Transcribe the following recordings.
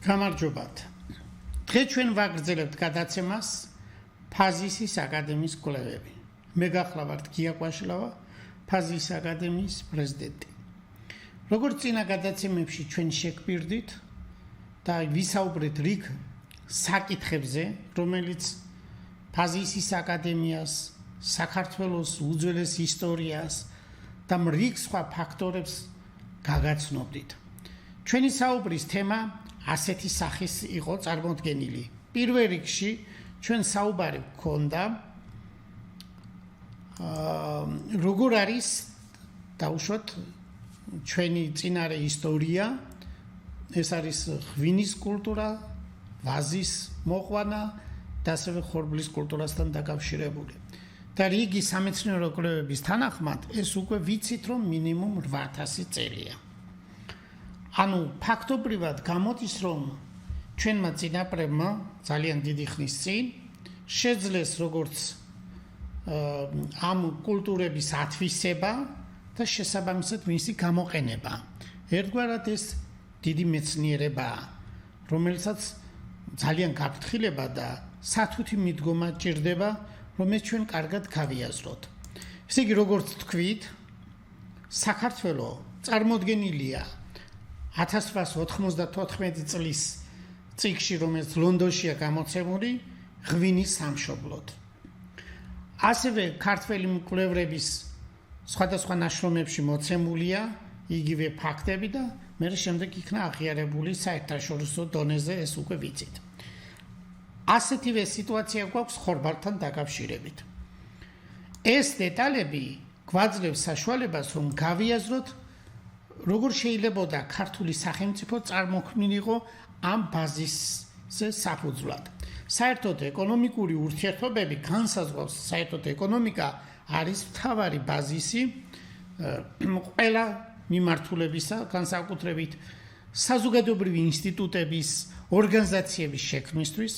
გამარჯობათ. დღეს ჩვენ ვაგრძელებთ გადაცემას ფაზისის აკადემიის კვლევები. მე გახლავართ გია კვაშლავა, ფაზისის აკადემიის პრეზიდენტი. როგორც წინა გადაცემებში ჩვენ შეგპირდით და ვისაუბრეთ რიგ საკითხებზე, რომელიც ფაზისის აკადემიას, საქართველოს უძველეს ისტორიას და რიგ სხვა ფაქტორებს გაგაცნობდით. ჩვენი საუბრის თემა ასეთი სახის იყო წარმოდგენილი. პირველ რიგში ჩვენ საუბარი გქონდა როგორ არის დაუშვათ ჩვენი წინარე ისტორია, ეს არის ღვინის კულტურა, ვაზის მოყვანა და ასევე ხორბლის კულტურასთან დაკავშირებული. და რიგი სამეცნიერო კვლევების თანახმად ეს უკვე ვიცით რომ მინიმუმ 8000 წელია. ანუ ფაქტობრივად გამოდის რომ ჩვენმა წინაპრებმა ძალიან დიდი ხნის წინ შეძლეს როგორც ამ კულტურების ათვისება და შესაბამისად მისი გამოყენება. ერთგვარად ეს დიდი მეცნიერებაა, რომელსაც ძალიან გაფრთხილება და სათუთი მიდგომა ჭირდება, რომ ეს ჩვენ კარგად გავიაზროთ. ესე იგი, როგორც თქვით, საქართველო წარმოდგენილია 1894 წლის წიგნში, რომელიც ლონდონშია გამოცემული, ღვინის სამშობლოდ. ასევე ქართველი მკვლევრების სხვადასხვა ნაშრომებში მოცემულია იგივე ფაქტები და მე შემდეგ იქნა აღიარებული საერთაშორისო დონეზე, ეს უკვე ვიცით. ასეთივე სიტუაცია გვაქვს ხორბალთან დაკავშირებით. ეს დეტალები გვაძლევს საშუალებას, რომ გავიაზროთ, როგორ შეიძლებოდა ქართული სახელმწიფო წარმოქმნილიყო ამ ბაზისზე საფუძვლად. საერთოდ ეკონომიკური ურთიერთობები განსაზღვრავს, საერთოდ ეკონომიკა არის მთავარი ბაზისი ყველა მიმართულებისა, განსაკუთრებით საზოგადოებრივი ინსტიტუტების, ორგანიზაციების შექმნისთვის.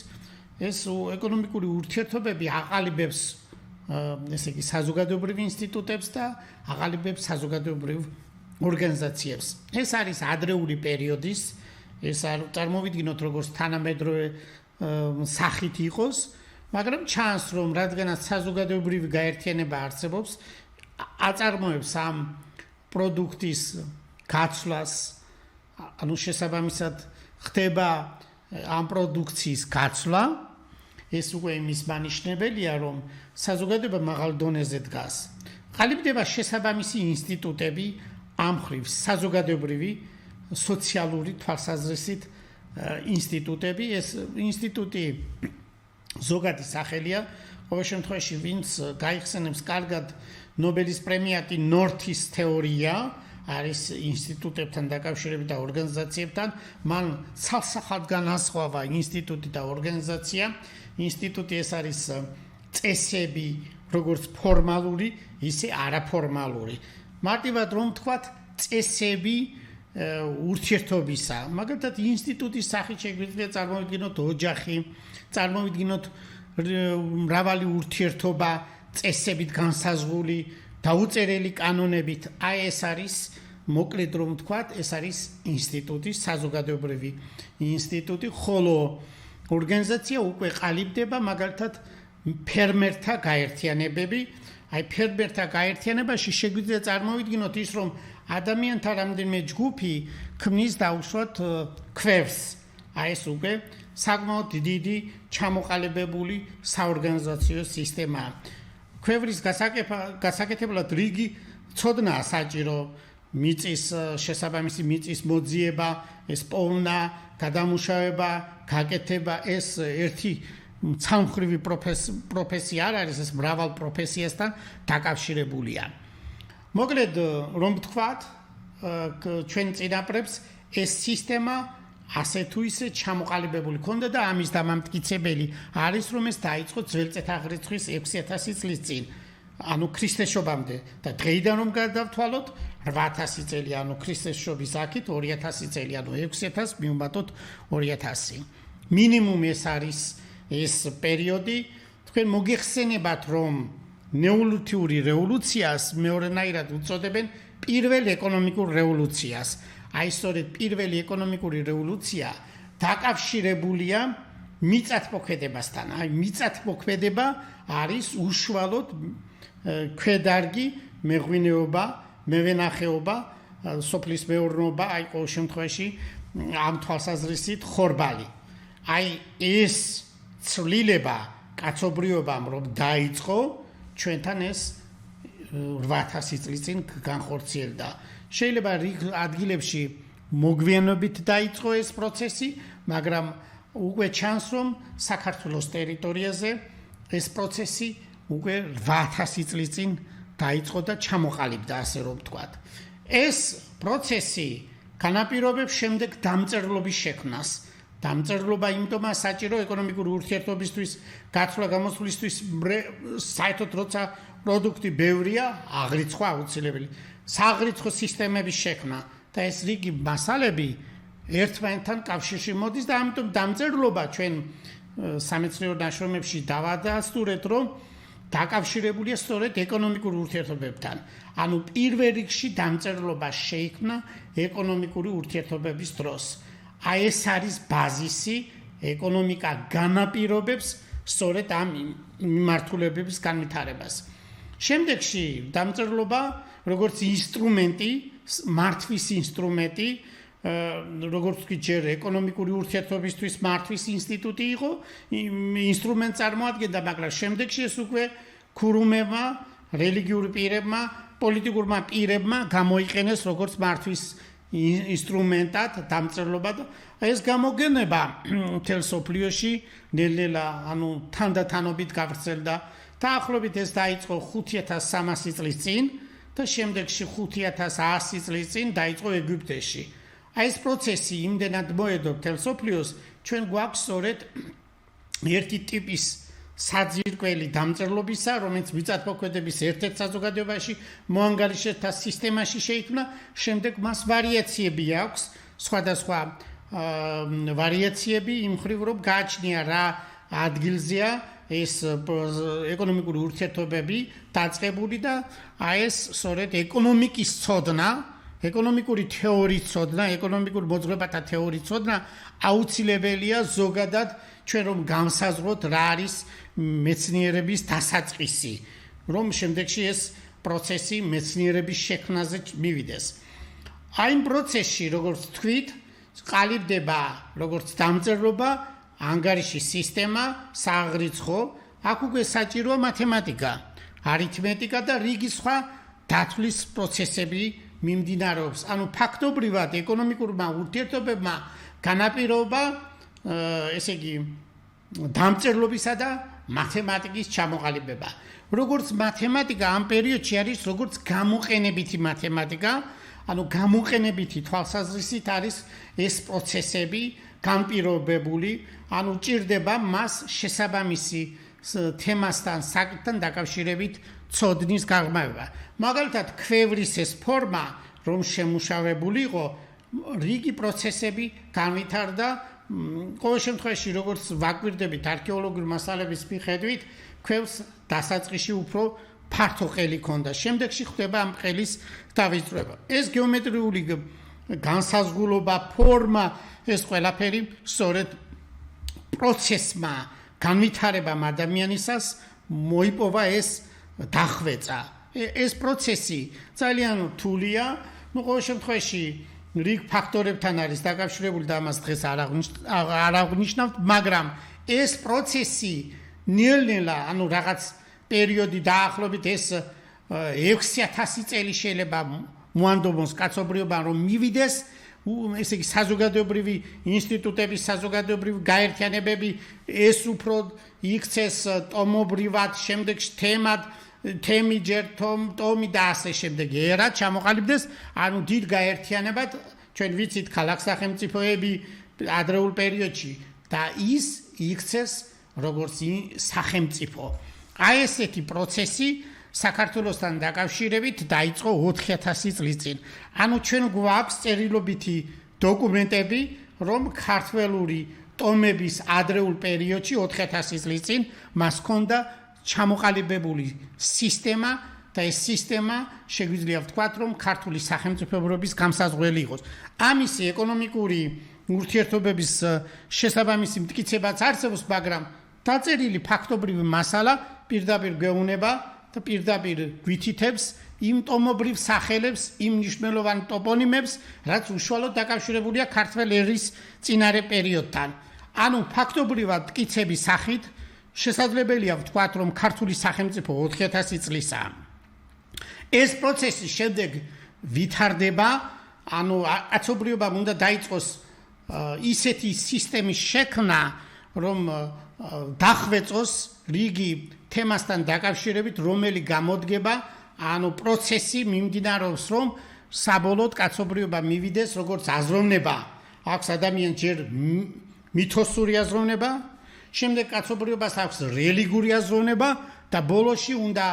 ეს ეკონომიკური ურთიერთობები აყალიბებს ესე იგი საზოგადოებრივ ინსტიტუტებს და აყალიბებს საზოგადოებრივ ორგანიზაციებს. ეს არის ადრეული პერიოდის, ეს არ წარმოვიდგინოთ როგორც თანამედროვე სახით იყოს, მაგრამ ჩანს რომ რადგანაც საზოგადოებრივი გაერთიანება არსებობს, აწარმოებს ამ პროდუქტის გაცვლას, ანუ შესაბამისად ხდება ამ პროდუქციის გაცვლა. ეს უკვე იმის მანიშნებელია, რომ საზოგადოება მაღალ დონეზე დგას. ყალიბდება შესაბამისი ინსტიტუტები, ამ მხრივ საზოგადოებრივი, სოციალური თვალსაზრისით ინსტიტუტები. ეს ინსტიტუტი ზოგადი სახელია, ყოველ შემთხვევაში ვინც გაიხსენებს კარგად ნობელის პრემიატი ნორთის თეორია არის ინსტიტუტებთან დაკავშირებით და ორგანიზაციებთან, მან ცალსახად განასხვავა ინსტიტუტი და ორგანიზაცია. ინსტიტუტი ეს არის წესები, როგორც ფორმალური, ისე არაფორმალური. მარტივად რომ ვთქვათ, წესები ურთიერთობისა. მაგალითად, ინსტიტუტის სახით შეგვიძლია წარმოვიდგინოთ ოჯახი, წარმოვიდგინოთ მრავალი ურთიერთობა წესებით განსაზღვრული, დაუწერელი კანონებით. აი ეს არის, მოკლედ რომ ვთქვათ, ეს არის ინსტიტუტი, საზოგადოებრივი ინსტიტუტი, ხოლო ორგანიზაცია უკვე ყალიბდება, მაგალითად, ფერმერთა გაერთიანებები. აი ფერმერთა გაერთიანებაში შეგვიძლია წარმოვიდგინოთ ის, რომ ადამიანთა რამდენიმე ჯგუფი ქმნის დაუშვათ ქვევრს. აი ეს უკვე საკმაოდ დიდი ჩამოყალიბებული საორგანიზაციო სისტემაა. ქვევრის გასაკეთებლად რიგი ცოდნაა საჭირო, მიწის შესაბამისი მიწის მოძიება, ეს პოვნა, გადამუშავება, გაკეთება, ეს ერთი ცალმხრივი პროფესია არ არის, ეს მრავალ პროფესიასთან დაკავშირებულია. მოკლედ რომ ვთქვათ, ჩვენ წინაპრებს ეს სისტემა ასე თუ ისე ჩამოყალიბებული ქონდა და ამის დამამტკიცებელი არის, რომ ეს დაიწყო ძველი წელთაღრიცხვის 6000 წლის წინ, ანუ ქრისტესშობამდე და დღეიდან რომ გადავთვალოთ 8000 წელი, ანუ ქრისტესშობის აქით 2000 წელი, ანუ 6000 მივუმატოთ 2000. მინიმუმ ეს არის ეს პერიოდი. თქვენ მოგეხსენებათ, რომ ნეოლითური რევოლუციას მეორენაირად უწოდებენ პირველ ეკონომიკურ რევოლუციას. აი სწორედ პირველი ეკონომიკური რევოლუცია დაკავშირებულია მიწათმოქმედებასთან. აი მიწათმოქმედება არის უშუალოდ ქვედარგი მეღვინეობა, მევენახეობა, სოფლის მეურნეობა, აი ყოველ შემთხვევაში ამ თვალსაზრისით ხორბალი. აი ეს ცვლილება კაცობრიობამ რომ დაიწყო ჩვენთან ეს 8000 წლის წინ განხორციელდა. შეიძლება რიგ ადგილებში მოგვიანებით დაიწყო ეს პროცესი, მაგრამ უკვე ჩანს რომ საქართველოს ტერიტორიაზე ეს პროცესი უკვე 8000 წლის წინ დაიწყო და ჩამოყალიბდა, ასე რომ ვთქვათ. ეს პროცესი განაპირობებს შემდეგ დამწერლობის შექმნას. დამწერლობა იმიტომაა საჭირო ეკონომიკური ურთიერთობისთვის, გაცვლა-გამოსვლისთვის, საერთოდ როცა პროდუქტი ბევრია, აღრიცხვა აუცილებელი. საღრიცხო სისტემების შექმნა და ეს რიგი მასალები ერთმანეთთან კავშირში მოდის და ამიტომ დამწერლობა ჩვენ სამეცნიერო ნაშრომებში დავადასტურეთ, რომ დაკავშირებულია სწორედ ეკონომიკურ ურთიერთობებთან. ანუ პირველ რიგში დამწერლობა შეიქმნა ეკონომიკური ურთიერთობების დროს. აი ეს არის ბაზისი, ეკონომიკა განაპირობებს სწორედ ამ მიმართულებების განვითარებას. შემდეგში დამწერლობა როგორც ინსტრუმენტი, მართვის ინსტრუმენტი, როგორც კი ჯერ ეკონომიკური ურთიერთობისთვის მართვის ინსტიტუტი იყო, ინსტრუმენტს წარმოადგენდა, მაგრამ შემდეგში ეს უკვე ქურუმებმა, რელიგიური პირებმა, პოლიტიკურმა პირებმა გამოიყენეს როგორც მართვის ინსტრუმენტად დამწერლობა და ეს გამოგენება მთელ სოფლიოში ნელ-ნელა ანუ თანდათანობით გავრცელდა. დაახლოებით ეს დაიწყო 5300 წლის წინ და შემდეგში 5100 წლის წინ დაიწყო ეგვიპტეში. აი ეს პროცესი იმდენად მოედო მთელ სოფლიოს, ჩვენ გვაქვს სწორედ ერთი ტიპის საძირკველი დამწერლობისა, რომელიც მიწათმოქმედების ერთ-ერთ საზოგადოებაში მოანგარიშეთა სისტემაში შეიქმნა, შემდეგ მას ვარიაციები აქვს, სხვადასხვა ვარიაციები იმ მხრივ რომ გააჩნია რა ადგილზეა ეს ეკონომიკური ურთიერთობები დაწყებული და აი ეს სწორედ ეკონომიკის ცოდნა, ეკონომიკური თეორიის ცოდნა, ეკონომიკურ მოძღვრებათა თეორიის ცოდნა აუცილებელია ზოგადად ჩვენ რომ განსაზღვროთ რა არის მეცნიერების დასაწყისი, რომ შემდეგში ეს პროცესი მეცნიერების შექმნაზე მივიდეს. აი იმ პროცესში, როგორც თქვით, ყალიბდება როგორც დამწერლობა, ანგარიშის სისტემა, საღრიცხო, აქ უკვე საჭიროა მათემატიკა, არითმეტიკა და რიგი სხვა დათვლის პროცესები მიმდინარეობს. ანუ ფაქტობრივად ეკონომიკურმა ურთიერთობებმა განაპირობა ესე იგი დამწერლობისა და მათემატიკის ჩამოყალიბება. როგორც მათემატიკა ამ პერიოდში არის როგორც გამოყენებითი მათემატიკა, ანუ გამოყენებითი თვალსაზრისით არის ეს პროცესები განპირობებული, ანუ ჭირდება მას შესაბამისი თემასთან, საკითხთან დაკავშირებით ცოდნის გაღრმავება. მაგალითად, ქვევრის ეს ფორმა, რომ შემუშავებული იყო, რიგი პროცესები განვითარდა. ყოველ შემთხვევაში, როგორც ვაკვირდებით არქეოლოგიური მასალების მიხედვით, ქვევს დასაწყისში უფრო ფართო ყელი ჰქონდა. შემდეგში ხდება ამ ყელის დავიწრება. ეს გეომეტრიული განსაზღვრულობა, ფორმა, ეს ყველაფერი სწორედ პროცესმა, განვითარებამ ადამიანისას მოიპოვა ეს დახვეწა. ეს პროცესი ძალიან რთულია, ყოველ შემთხვევაში რიგ ფაქტორებთან არის დაკავშირებული და ამას დღეს არ აღვნიშნავთ, მაგრამ ეს პროცესი ნელ-ნელა, ანუ რაღაც პერიოდი დაახლოებით ეს 6000 წელი შეიძლება მოანდომოს კაცობრიობამ რომ მივიდეს, ესე იგი საზოგადოებრივი ინსტიტუტების, საზოგადოებრივი გაერთიანებები ეს უფრო იქცეს ტომობრივად, შემდეგში თემი ჯერ ტომი და ასე შემდეგ ერად ჩამოყალიბდეს, ანუ დიდ გაერთიანებად ჩვენ ვიცით ქალაქ-სახელმწიფოები ადრეულ პერიოდში და ის იქცეს როგორც სახელმწიფო. აი ესეთი პროცესი საქართველოსთან დაკავშირებით დაიწყო 4000 წლის წინ. ანუ ჩვენ გვაქვს წერილობითი დოკუმენტები, რომ ქართველური ტომების ადრეულ პერიოდში 4000 წლის წინ მას ჰქონდა ჩამოყალიბებული სისტემა და ეს სისტემა შეგვიძლია ვთქვათ, რომ ქართული სახელმწიფოებრიობის გამსაზღვრელი იყოს. ამისი ეკონომიკური ურთიერთობების შესაბამისი მტკიცებაც არსებობს, მაგრამ დაწერილი ფაქტობრივი მასალა პირდაპირ გვეუბნება და პირდაპირ გვითითებს იმ ტომობრივ სახელებს, იმ მნიშვნელოვან ტოპონიმებს, რაც უშუალოდ დაკავშირებულია ქართველ ერის წინარე პერიოდთან. ანუ ფაქტობრივად მტკიცების სახით შესაძლებელია ვთქვათ, რომ ქართული სახელმწიფო 4000 წლისაა. ეს პროცესი შემდეგ ვითარდება, ანუ კაცობრიობამ უნდა დაიწყოს ისეთი სისტემის შექმნა, რომ დახვეწოს რიგი თემასთან დაკავშირებით, რომელი გამოდგება, ანუ პროცესი მიმდინარეობს, რომ საბოლოოდ კაცობრიობა მივიდეს როგორც აზროვნება. აქვს ადამიანს ჯერ მითოსური აზროვნება, შემდეგ კაცობრიობას აქვს რელიგიური აზროვნება და ბოლოში უნდა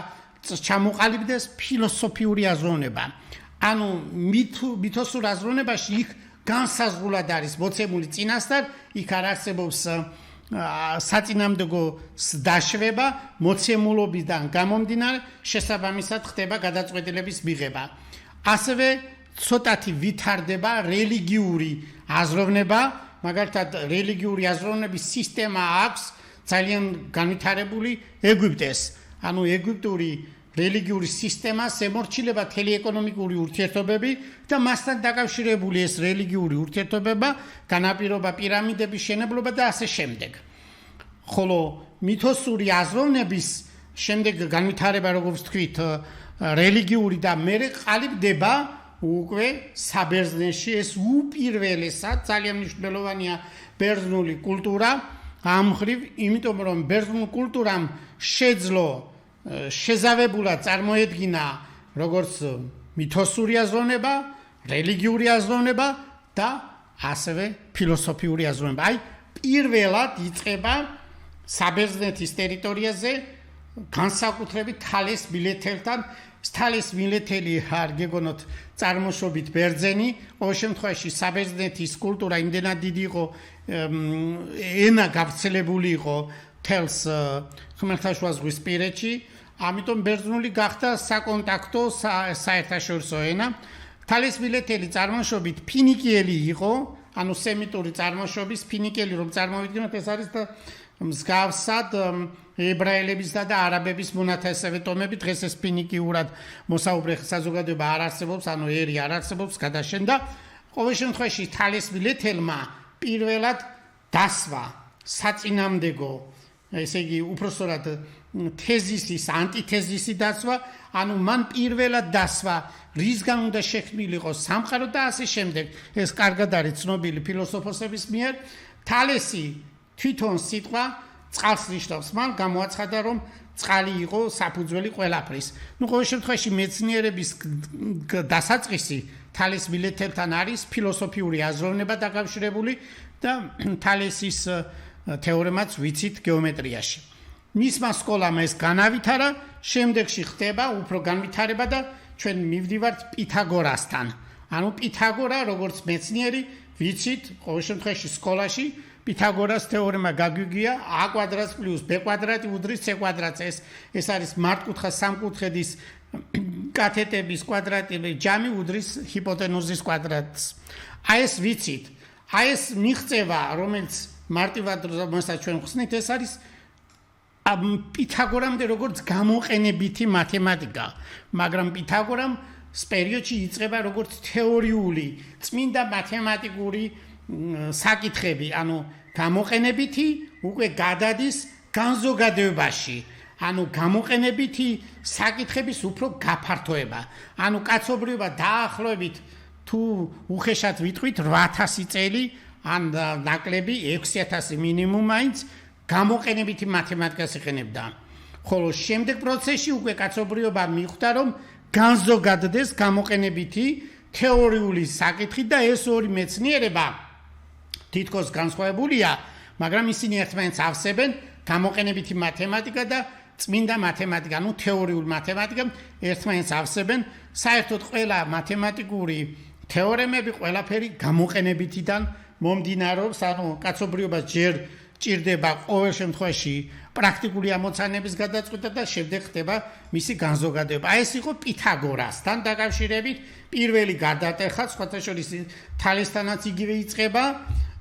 ჩამოყალიბდეს ფილოსოფიური აზროვნება. ანუ მითოსურ აზროვნებაში იქ განსაზღვრულად არის მოცემული წინასწარ, იქ არ არსებობს საწინააღმდეგო დაშვება, მოცემულობიდან გამომდინარე შესაბამისად ხდება გადაწყვეტილების მიღება. ასევე ცოტათი ვითარდება რელიგიური აზროვნება, მაგალითად რელიგიური აზროვნების სისტემა აქვს ძალიან განვითარებული ეგვიპტეს. ანუ ეგვიპტური რელიგიური სისტემა ემორჩილება მთელი ეკონომიკური ურთიერთობები და მასთან დაკავშირებული ეს რელიგიური ურთიერთობება განაპირობა პირამიდების შენებლობა და ასე შემდეგ. ხოლო მითოსური აზროვნების შემდეგ განვითარება, როგორც თქვით, რელიგიური და მერე ყალიბდება უკვე საბერძნეთში. ეს უპირველესად ძალიან მნიშვნელოვანია ბერძნული კულტურა ამ მხრივ, იმიტომ რომ ბერძნულ კულტურამ შეძლო შეზავებულად წარმოედგინა როგორც მითოსური აზროვნება, რელიგიური აზროვნება და ასევე ფილოსოფიური აზროვნება. აი, პირველად იწყება საბერძნეთის ტერიტორიაზე განსაკუთრებით თალეს მილეთელთან. თალეს მილეთელი არ გეგონოთ წარმოშობით ბერძენი, ყოველ შემთხვევაში საბერძნეთის კულტურა იმდენად დიდი იყო, ენა გავრცელებული იყო თელს ხმელთაშუა ზღვისპირეთში, ამიტომ ბერძნული გახდა საკონტაქტო საერთაშორისო ენა. თალეს მილეთელი წარმოშობით ფინიკიელი იყო, ანუ სემიტური წარმოშობის ფინიკიელი რომ წარმოვიდგინოთ, ეს არის მსგავსად ებრაელებისა და არაბების მონათესავე ტომები. დღეს ეს ფინიკიურად მოსაუბრე საზოგადოება არ არსებობს, ანუ ერი არ არსებობს, გადაშენდა. ყოველ შემთხვევაში თალეს მილეთელმა პირველად დასვა საწინააღმდეგო, ესე იგი უпроსტად თეზისის, ანტითეზისი დასვა, ანუ მან პირველად დასვა, რისგან უნდა შექმნილიყო სამყარო და ასე შემდეგ. ეს კარგად არის ცნობილი ფილოსოფოსების მიერ. თალესი თვითონ სიტყვა წყალს ნიშნავს, მან გამოაცხადა, რომ წყალი იყო საფუძველი ყველაფრის. ყოველ შემთხვევაში მეცნიერების დასაწყისი თალეს მილეთელთან არის ფილოსოფიური აზროვნება დაკავშირებული და თალესის თეორემაც ვიცით გეომეტრიაში. მისმა სკოლამ ეს განავითარა, შემდეგში ხდება უფრო განვითარება და ჩვენ მივდივართ პითაგორასთან. ანუ პითაგორა როგორც მეცნიერი ვიცით, ყოველ შემთხვევაში სკოლაში პითაგორას თეორემა გაგვიგია a კვადრატს პლუს b კვადრატი უდრის c კვადრატს. ეს არის მართკუთხა სამკუთხედის კათეტების კვადრატები ჯამი უდრის ჰიპოტენუზის კვადრატს. აი ეს ვიცით. აი ეს მიღწევა, რომელიც მარტივად რომელსაც ჩვენ ხსნით, ეს არის პითაგორამდე როგორც გამოყენებითი მათემატიკა, მაგრამ პითაგორამ პერიოდში იწყება როგორც თეორიული, წმინდა მათემატიკური საკითხები, ანუ გამოყენებითი უკვე გადადის განზოგადებაში, ანუ გამოყენებითი საკითხების უფრო გაფართოება. ანუ კაცობრიობა დაახლოებით თუ უხეშად ვიტყვით 8000 წელი ან ნაკლები 6000 მინიმუმ მაინც გამოყენებითი მათემატიკას იყენებდა. ხოლო შემდეგ პროცესში უკვე კაცობრიობა მიხვდა, რომ განზოგადდეს გამოყენებითი თეორიული საკითხი და ეს ორი მეცნიერება თითქოს განსხვავებულია, მაგრამ ისინი ერთმანეთს ავსებენ გამოყენებითი მათემატიკა და წმინდა მათემატიკა, ანუ თეორიული მათემატიკა ერთმანეთს ავსებენ. საერთოდ ყველა მათემატიკური თეორემები ყველაფერი გამოყენებითიდან მომდინარეობს, ანუ კაცობრიობას ჯერ ჭირდება ყოველ შემთხვევაში პრაქტიკული ამოცანების გადაწყვეტა და შემდეგ ხდება მისი განზოგადება. ეს იყო პითაგორასთან დაკავშირებით პირველი გადატეხა, სხვათა შორის თალესთანაც იგივე იწყება.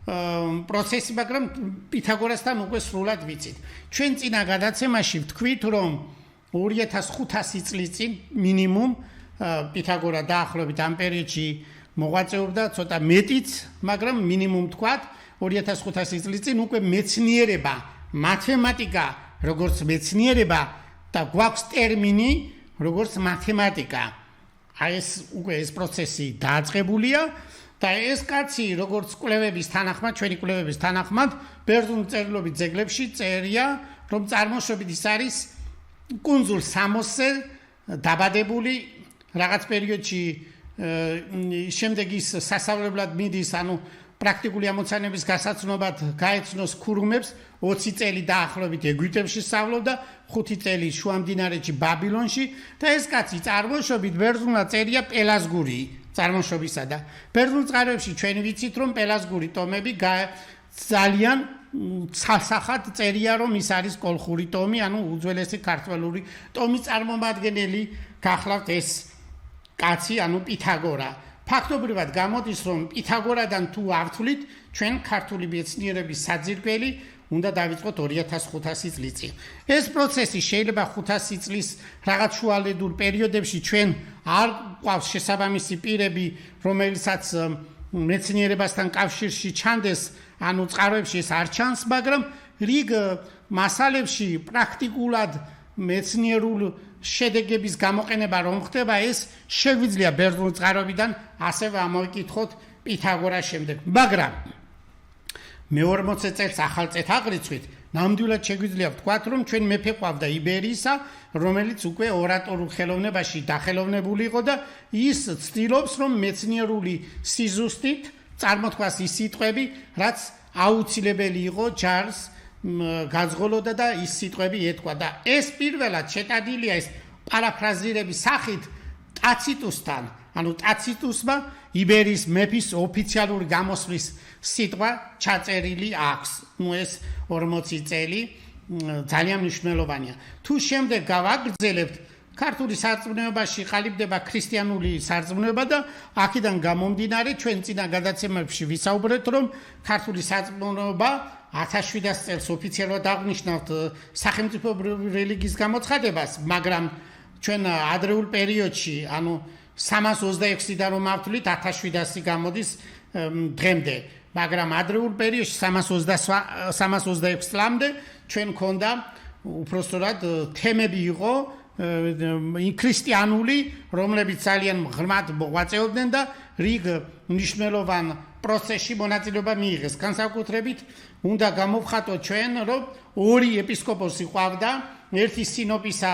პროცესი, მაგრამ პითაგორასთან უკვე სრულად ვიცით. ჩვენ წინა გადაცემაში ვთქვით, რომ 2500 წლის წინ მინიმუმ პითაგორა დაახლოებით ამ პერიოდში მოღვაწეობდა, ცოტა მეტიც, მაგრამ მინიმუმ თქვათ 2500 წლის წინ უკვე მეცნიერება, მათემატიკა, როგორც მეცნიერება და გვაქვს ტერმინი, როგორც მათემატიკა. აი ეს პროცესი დაწყებულია და ეს კაცი, როგორც კვლევების თანახმად, ჩვენი კვლევების თანახმად, ბერძნულ წერილობით ძეგლებში წერია, რომ წარმოშობით ის არის კუნძულ სამოსზე დაბადებული რაღაც პერიოდში შემდეგ ის სასწავლებლად მიდის, ანუ პრაქტიკული ამოცანების გასაცნობად გაეცნოს ქურუმებს, 20 წელი დაახლოებით ეგვიპტეში სწავლობდა, 5 წელი შუამდინარეთში ბაბილონში და ეს კაცი წარმოშობით ბერძნულად წერია პელაზგური წარმოშობისა და ბერძნულ წყაროებში ჩვენ ვიცით, რომ პელაზგური ტომები ძალიან ცალსახად წერია, რომ ის არის კოლხური ტომი, ანუ უძველესი ქართველური ტომის წარმომადგენელი გახლავთ ეს კაცი, ანუ პითაგორა. ფაქტობრივად გამოდის, რომ პითაგორადან თუ ავთვლით, ჩვენ ქართული მეცნიერების საძირკველი უნდა დავიწყოთ 2500 წლის წინ. ეს პროცესი შეიძლება 500 წლის რაღაც შუალედურ პერიოდებში ჩვენ არ გვყავს შესაბამისი პირები, რომელსაც მეცნიერებასთან კავშირში ჩანდეს, ანუ წყაროებში ეს არ ჩანს, მაგრამ რიგ მასალებში პრაქტიკულად მეცნიერულ შედეგების გამოყენება რომ ხდება, ეს შეგვიძლია ბერძნულ წყაროებიდან ასევე ამოვიკითხოთ პითაგორას შემდეგ. მაგრამ მე-40 წელს ახალ წელთაღრიცხვით ნამდვილად შეგვიძლია ვთქვათ, რომ ჩვენ მეფე ყავდა იბერიისა, რომელიც უკვე ორატორულ ხელოვნებაში დახელოვნებული იყო და ის ცდილობს, რომ მეცნიერული სიზუსტით წარმოთქვას ის სიტყვები, რაც აუცილებელი იყო ჯარს გაძღოლოდა და ის სიტყვები ეთქვა და ეს პირველად შეტანილია ეს პარაფრაზირების სახით ტაციტუსთან, ანუ ტაციტუსმა იბერიის მეფის ოფიციალური გამოსვლის სიტყვა ჩაწერილი აქვს. ეს 40 წელი ძალიან მნიშვნელოვანია. თუ შემდეგ გავაგრძელებთ, ქართული სარწმუნოებაში ყალიბდება ქრისტიანული სარწმუნოება და აქედან გამომდინარე ჩვენ წინა გადაცემებში ვისაუბრეთ, რომ ქართული სარწმუნოება 1700 წელს ოფიციალურად აღნიშნავთ სახელმწიფოებრივი რელიგიის გამოცხადებას, მაგრამ ჩვენ ადრეულ პერიოდში, ანუ 326-დან რომ ავთვლით 1700 გამოდის დღემდე, მაგრამ ადრეულ პერიოდში 326 წლამდე ჩვენ ქონდა უпростоრად თემები იყო ქრისტიანული, რომლებიც ძალიან ღრმად მოღვაწეობდნენ და რიგ მნიშვნელოვან პროცესში მონაწილეობა მიიღეს. განსაკუთრებით უნდა გამოვხატოთ ჩვენ, რომ ორი ეპისკოპოსი ყავდა, ერთი სინოპისა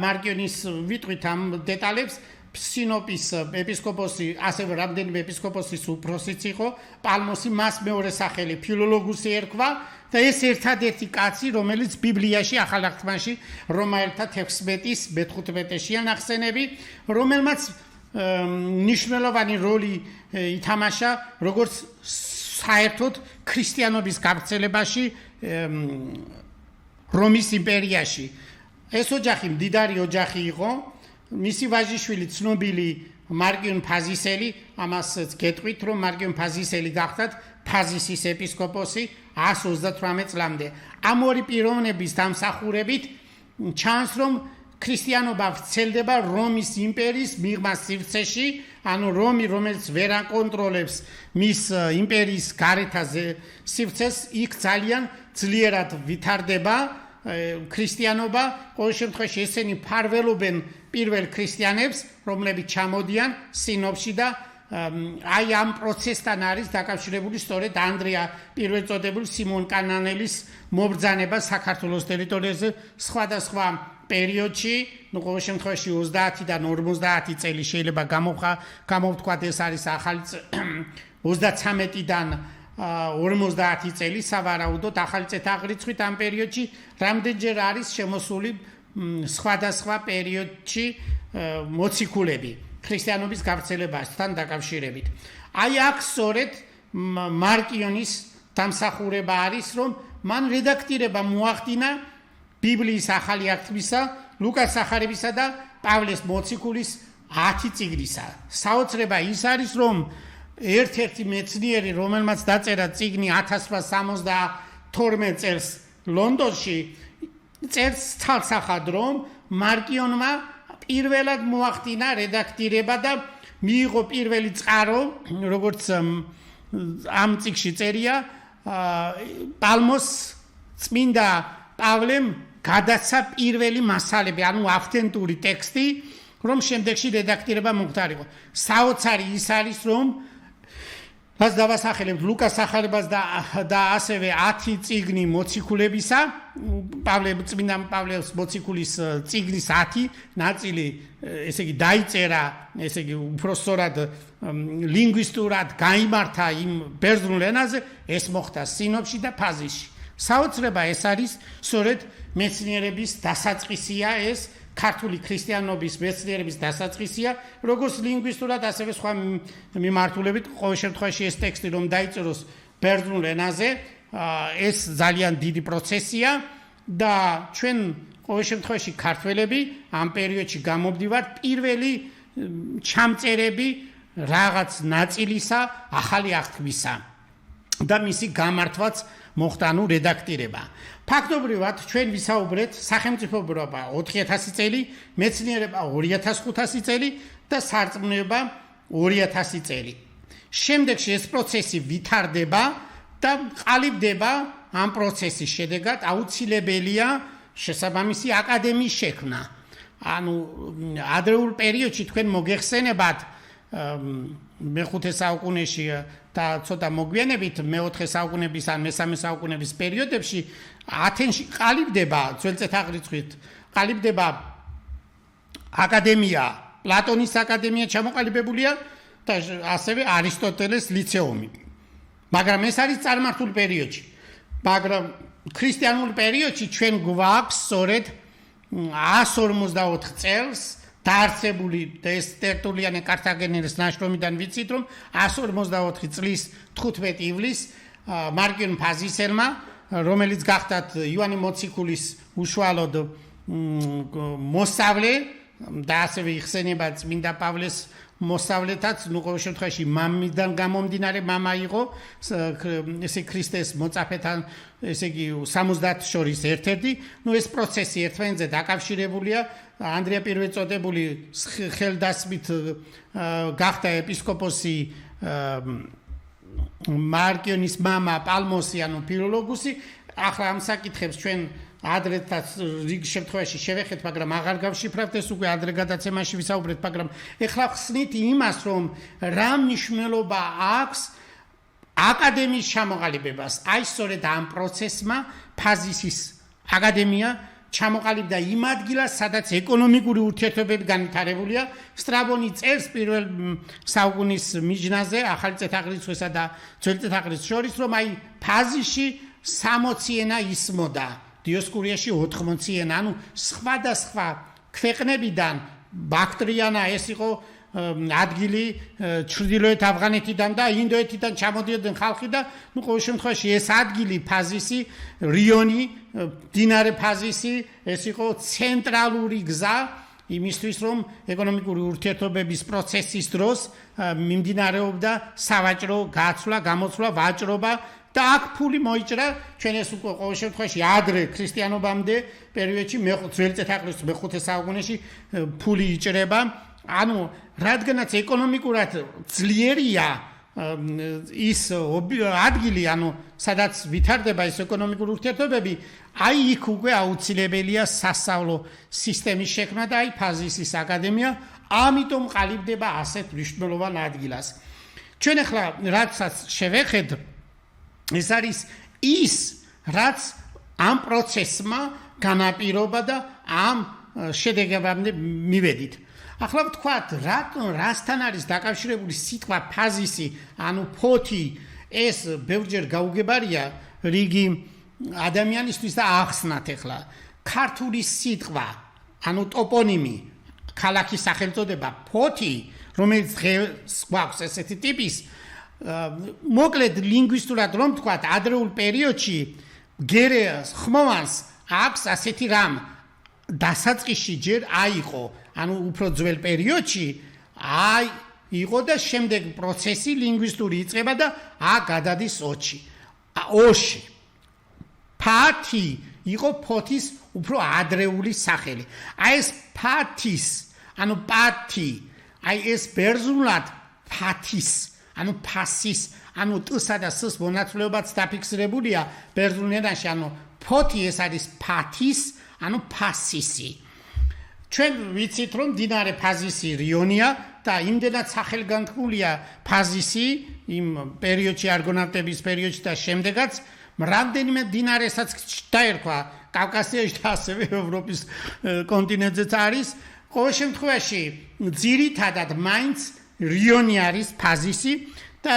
მარკიონის ვიტყვით ამ დეტალებს, სინოპის ეპისკოპოსი, ასევე რამდენიმე ეპისკოპოსის უფროსიც იყო, პალმოსი, მას მეორე სახელი ფილოლოგუსი ერქვა და ეს ერთადერთი კაცი, რომელიც ბიბლიაში ახალ აღთქმაში რომაელთა 16-ის მე-15-ში ნახსენები, რომელმაც ნიშნულოვანი როლი ითამაშა როგორც საერთოდ ქრისტიანობის გავრცელებაში რომის იმპერიაში. ეს ოჯახი მდიდარი ოჯახი იყო, მისი ვაჟიშვილი ცნობილი მარკიონ ფაზისელი, ამასაც გეტყვით, რომ მარკიონ ფაზისელი გახდათ ფაზისის ეპისკოპოსი 138 წლამდე. ამ ორი პიროვნების დამსახურებით ჩანს, რომ ქრისტიანობა ვრცელდება რომის იმპერიის მიღმა სივრცეში, ანუ რომი, რომელიც ვერ აკონტროლებს მის იმპერიის გარეთაზე სივრცეს, იქ ძალიან ძლიერად ვითარდება ქრისტიანობა. ყოველ შემთხვევაში ესენი ფარველობენ პირველ ქრისტიანებს, რომლებიც ჩამოდიან სინოპში და აი ამ პროცესთან არის დაკავშირებული სწორედ ანდრია პირველწოდებული სიმონ კანანელის მობრძანება საქართველოს ტერიტორიაზე სხვადასხვა პერიოდში, ყოველ შემთხვევაში 30-დან 50 წელი შეიძლება გამოვთქვათ, ეს არის ახალი 33-დან 50 წელი სავარაუდოდ ახალი წელთაღრიცხვით ამ პერიოდში რამდენჯერ არის შემოსული სხვადასხვა პერიოდში მოციქულები ქრისტიანობის გავრცელებასთან დაკავშირებით. აი აქ სწორედ მარკიონის დამსახურება არის, რომ მან რედაქტირება მოახდინა ბიბლიის ახალი აღთქმისა, ლუკას სახარებისა და პავლეს მოციქულის 10 წიგნისა. საოცრება ის არის, რომ ერთ-ერთი მეცნიერი, რომელმაც დაწერა წიგნი 1872 წელს ლონდონში, წერს ცალსახად, რომ მარკიონმა პირველად მოახდინა რედაქტირება და მიიღო პირველი წყარო, როგორც ამ წიგნში წერია, პალმოს წმინდა პავლემ გადაცა პირველი მასალები, ანუ ავთენტური ტექსტი, რომ შემდეგში რედაქტირება მომხდარიყო. საოცარი ის არის, რომ რაც დავასახელებთ ლუკას სახალებას და ასევე 10 წიგნი მოციქულებისა, წმინდა პავლეს მოციქულის წიგნის 10 ნაწილი, ესე იგი დაიწერა, ესე იგი უпроსტორად ლინგვისტურად გაიმართა იმ ბერძნულ ენაზე, ეს მოხდა სინოპში და ფაზისში. საოცრება ეს არის, სწორედ მეცნიერების დასაწყისია ეს, ქართული ქრისტიანობის მეცნიერების დასაწყისია, როგორც ლინგვისტურად, ასევე სხვა მიმართულებით, ყოველ შემთხვევაში ეს ტექსტი რომ დაიწეროს ბერძნულ ენაზე, ეს ძალიან დიდი პროცესია და ჩვენ ყოველ შემთხვევაში ქართველები ამ პერიოდში გამომდივართ პირველი ჩამწერები რაღაც ნაწილისა, ახალი აღთქმისა და მისი გამართვაც მოხდა, ანუ რედაქტირება. ფაქტობრივად ჩვენ ვისაუბრეთ სახელმწიფობრობა 4000 წელი, მეცნიერება 2500 წელი და სარწმუნოება 2000 წელი. შემდეგში ეს პროცესი ვითარდება და ყალიბდება ამ პროცესის შედეგად აუცილებელია შესაბამისი აკადემიის შექმნა. ანუ ადრეულ პერიოდში თქვენ მოგეხსენებათ მე-5 საუკუნეში და ცოტა მოგვიანებით მე-4 საუკუნების ან მე-3 საუკუნების პერიოდებში ათენში ყალიბდება ძველწესაღრიცხვით ყალიბდება აკადემია, პლატონის აკადემია ჩამოყალიბებულია და ასევე არისტოტელეს ლიცეუმი. მაგრამ ეს არის წარმართულ პერიოდში. მაგრამ ქრისტიანულ პერიოდში ჩვენ გვაქვს სწორედ 154 წელს დაარსებული ეს ტერტულიანე კართაგენელის ნაშრომიდან ვიცით, რომ 154 წლის 15 ივლისს მარკიონ ფაზისელმა, რომელიც გახდათ იოანე მოციქულის უშუალოდ მოსწავლე და ასევე იხსენება წმინდა პავლეს მოსწავლეთაც, ნუ ყოველ შემთხვევაში მამიდან გამომდინარე მამა იყო, ესე ქრისტეს მოწაფეთან, ესე იგი 70 შორის ერთ-ერთი, ნუ ეს პროცესი ერთმანეთზე დაკავშირებულია. ანდრია პირველწოდებული ხელდასმით გახდა ეპისკოპოსი მარკიონის მამა პალმოსი, ანუ ფილოლოგუსი. ახლა ამ საკითხებს ჩვენ ადრეთაც რიგ შემთხვევაში შევეხეთ, მაგრამ აღარ გავშიფრავთ, ეს უკვე ადრე გადაცემაში ვისაუბრეთ, მაგრამ ეხლა ხსნით იმას, რომ რა მნიშვნელობა აქვს აკადემიის ჩამოყალიბებას. აი სწორედ ამ პროცესმა ფაზისის აკადემია ჩამოყალიბდა იმ ადგილას, სადაც ეკონომიკური ურთიერთობები განვითარებულია. სტრაბონი წერს პირველ საუკუნის მიჯნაზე, ახალი წელთაღრიცხვისა და ძველი წელთაღრიცხვის შორის, რომ აი ფაზისში 60 ენა ისმოდა, დიოსკურიაში 80 ენა, ანუ სხვადასხვა ქვეყნებიდან, ბაქტრიანა ეს იყო ადგილი ჩრდილოეთ ავღანეთიდან და ინდოეთიდან ჩამოდიოდნენ ხალხი და ნუ ყოველ შემთხვევაში ეს ადგილი ფაზისი, რიონი, მდინარე ფაზისი, ეს იყო ცენტრალური გზა იმისთვის, რომ ეკონომიკური ურთიერთობების პროცესის დროს მიმდინარეობდა სავაჭრო გაცვლა, გამოცვლა, ვაჭრობა და აქ ფული მოიჭრა. ჩვენ ეს უკვე ყოველ შემთხვევაში ადრე ქრისტიანობამდე პერიოდში ძველი წელთაღრიცხვის მე-5 საუკუნეში ფული იჭრება. ანუ რადგანაც ეკონომიკურად ძლიერია ის ადგილი, ანუ სადაც ვითარდება ეს ეკონომიკური ურთიერთობები, აი იქ უკვე აუცილებელია სასწავლო სისტემის შექმნა და აი ფაზისის აკადემია ამიტომ ყალიბდება ასეთ მნიშვნელოვან ადგილას. ჩვენ ახლა რაცაც შევეხეთ, ეს არის ის, რაც ამ პროცესმა განაპირობა და ამ შედეგებამდე მივედით. ახლა ვთქვათ, რასთან არის დაკავშირებული სიტყვა ფაზისი, ანუ ფოთი, ეს ბევრჯერ გაუგებარია რიგი ადამიანისთვის და ახსნათ ახლა. ქართული სიტყვა, ანუ ტოპონიმი, ქალაქის სახელწოდება ფოთი, რომელიც დღეს გვაქვს ესეთი ტიპის, მოკლედ ლინგვისტურად რომ ვთქვათ, ადრეულ პერიოდში გერეას ხმოვანს აქვს ასეთი რამ დასაწყისში ჯერ აიყო, ანუ უფრო ძველ პერიოდში აი იყო და შემდეგ პროცესი ლინგვისტური იწყება და გადადის ოში. ფათი იყო ფოთის უფრო ადრეული სახელი. ეს ფათის, ანუ პათი, ეს ბერძნულად ფათის, ანუ ფასის, ანუ ტსა და სს მონაცვლეობაც დაფიქსირებულია ბერძნულ ენაში, ანუ ფოთი ეს არის ფათის, ანუ ფასისი. ჩვენ ვიცით რომ მდინარე ფაზისი რიონია და იმდენად სახელგანთქმულია ფაზისი იმ პერიოდში არგონავტების პერიოდში და შემდეგაც რამდენიმე მდინარესაც დაერქვა კავკასიაში და ასევე ევროპის კონტინენტზეც არის. ყოველ შემთხვევაში ძირითადად მაინც რიონი არის ფაზისი და